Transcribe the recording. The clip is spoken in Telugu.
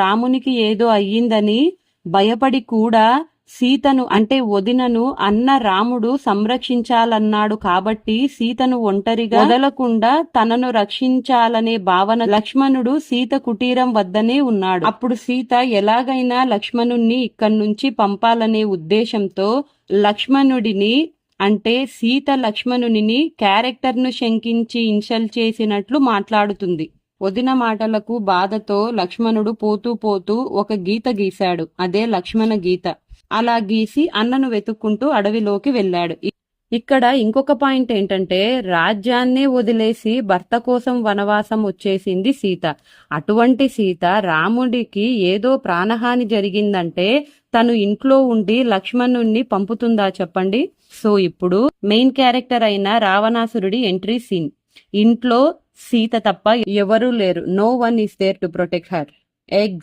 రామునికి ఏదో అయ్యిందని భయపడి కూడా సీతను అంటే వదినను అన్న రాముడు సంరక్షించాలన్నాడు కాబట్టి సీతను ఒంటరిగా వదలకుండా తనను రక్షించాలనే భావన లక్ష్మణుడు సీత కుటీరం వద్దనే ఉన్నాడు. అప్పుడు సీత ఎలాగైనా లక్ష్మణుణ్ణి ఇక్కడి నుంచి పంపాలనే ఉద్దేశంతో లక్ష్మణుడిని అంటే సీత లక్ష్మణుని క్యారెక్టర్ను శంకించి ఇన్సల్ట్ చేసినట్లు మాట్లాడుతుంది. వదిన మాటలకు బాధతో లక్ష్మణుడు పోతూ పోతూ ఒక గీత గీశాడు. అదే లక్ష్మణ గీత. అలా గీసి అన్నను వెతుక్కుంటూ అడవిలోకి వెళ్ళాడు. ఇక్కడ ఇంకొక పాయింట్ ఏంటంటే రాజ్యాన్నే వదిలేసి భర్త కోసం వనవాసం వచ్చేసింది సీత. అటువంటి సీత రాముడికి ఏదో ప్రాణహాని జరిగిందంటే తను ఇంట్లో ఉండి లక్ష్మణుణ్ణి పంపుతుందా చెప్పండి. సో ఇప్పుడు మెయిన్ క్యారెక్టర్ అయిన రావణాసురుడి ఎంట్రీ సీన్. ఇంట్లో సీత తప్ప ఎవరూ లేరు. No one is there to protect her. Eggs